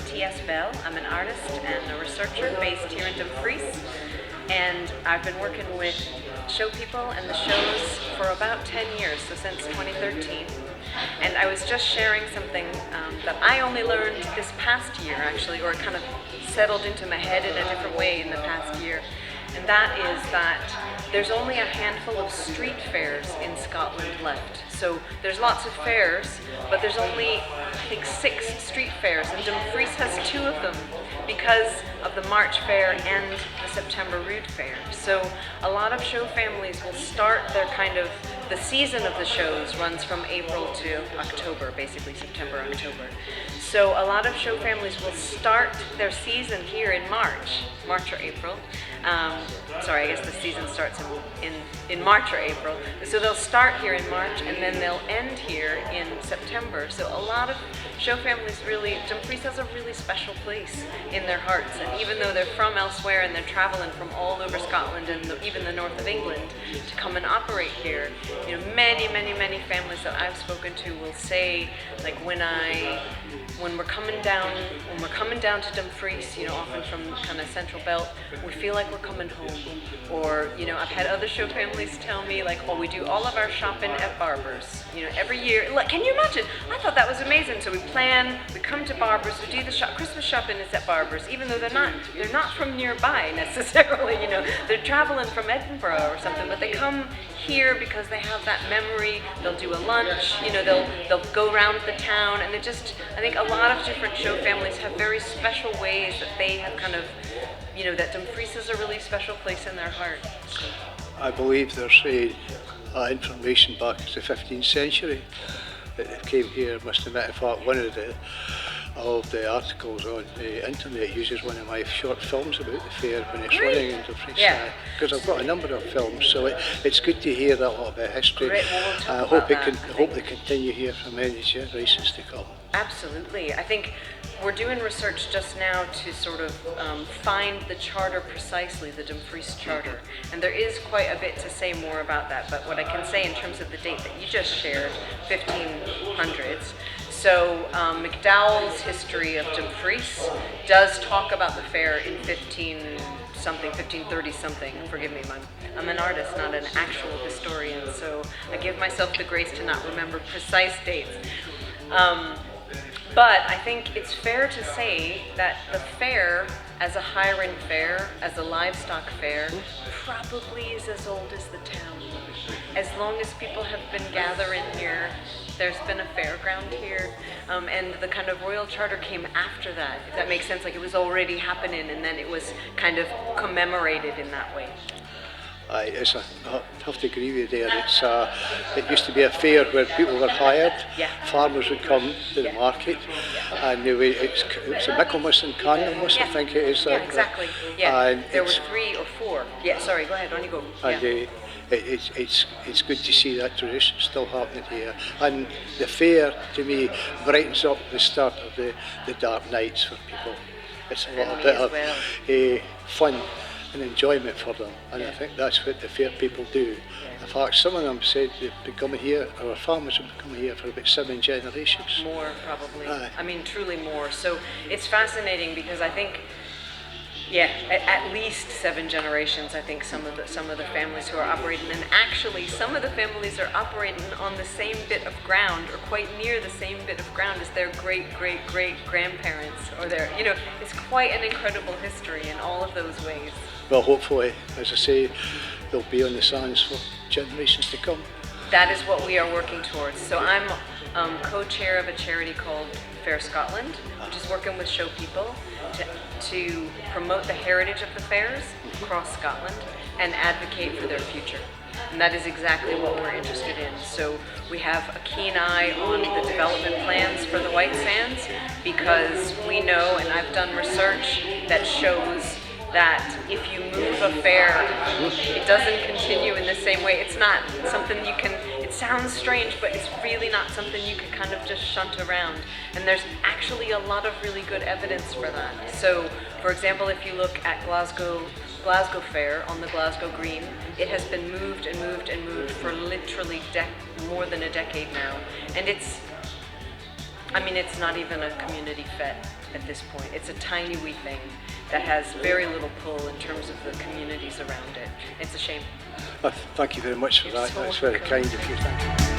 T.S. Bell. I'm an artist and a researcher based here in Dumfries, and I've been working with show people and the shows for about 10 years, so since 2013. And I was just sharing something that I only learned this past year, actually, or it kind of settled into my head in a different way in the past year. And that is that there's only a handful of street fairs in Scotland left. So there's lots of fairs, but there's only, I think, 6 street fairs, and Dumfries has 2 of them because of the March Fair and the September Rood Fair. So a lot of show families will start their the season of the shows runs from April to October, basically September, October. So a lot of show families will start their season here in March or April. Sorry, I guess the season starts in March or April. So they'll start here in March and then they'll end here in September. So a lot of show families Dumfries has a really special place in their hearts. And even though they're from elsewhere and they're traveling from all over Scotland and even the north of England to come and operate here, many families that I've spoken to will say, like, when we're coming down to Dumfries, often from kind of Central Belt, we feel like we're coming home. Or, I've had other show families tell me, like, oh, we do all of our shopping at Barber's, every year. Like, can you imagine? I thought that was amazing. So we come to Barber's, we do the Christmas shopping is at Barber's, even though they're not from nearby necessarily, they're traveling from Edinburgh or something, but they come here because they have that memory. They'll do a lunch, they'll go around the town, and I think a lot of different show families have very special ways that they have that Dumfries is a really special place in their heart. I believe there's information back to the 15th century that came here. Must admit, in fact, one of the articles on the internet uses one of my short films about the fair when it's running in Dumfries. Because I've got a number of films, so it's good to hear that little bit of history. Great. Well, we'll talk hope about they continue here for many generations to come. Absolutely. I think we're doing research just now to sort of find the charter precisely, the Dumfries Charter. And there is quite a bit to say more about that, but what I can say in terms of the date that you just shared, 1500s, so McDowell's History of Dumfries does talk about the fair in 1530 something. Forgive me, I'm an artist, not an actual historian, so I give myself the grace to not remember precise dates. But I think it's fair to say that the fair, as a Highland fair, as a livestock fair, probably is as old as the town. As long as people have been gathering here, there's been a fairground here, and the kind of royal charter came after that, if that makes sense. Like, it was already happening, and then it was kind of commemorated in that way. I have to agree with you there. It used to be a fair where people were hired. Farmers would come to the market, and it's a Michaelmas and Candlemas, I think it is. Exactly. And there were 3 or 4. Sorry, go ahead, on you go. And it's good to see that tradition still happening here. And the fair, to me, brightens up the start of the dark nights for people. It's a little bit of fun and enjoyment for them, and I think that's what the fair people do. In fact, some of them said they've been coming here, our farmers have been coming here for about 7 generations. More, probably. I mean, truly more. So it's fascinating because I think, at least 7 generations. I think some of the families who are operating, and actually some of the families are operating on the same bit of ground, or quite near the same bit of ground as their great grandparents, or their, it's quite an incredible history in all of those ways. Well, hopefully, as I say, they'll be on the sands for generations to come. That is what we are working towards. So I'm co-chair of a charity called Fair Scotland, which is working with show people to promote the heritage of the fairs across Scotland and advocate for their future. And that is exactly what we're interested in. So we have a keen eye on the development plans for the Whitesands, because we know, and I've done research that shows that if you move a fair, it doesn't continue in the same way. It's not something you can, it sounds strange, but it's really not something you can kind of just shunt around. And there's actually a lot of really good evidence for that. So, for example, if you look at Glasgow Fair on the Glasgow Green, it has been moved and moved and moved for literally more than a decade now. And it's not even a community at this point. It's a tiny wee thing that has very little pull in terms of the communities around it. It's a shame. Thank you very much for that. So That's very welcome. kind of you. Thank you.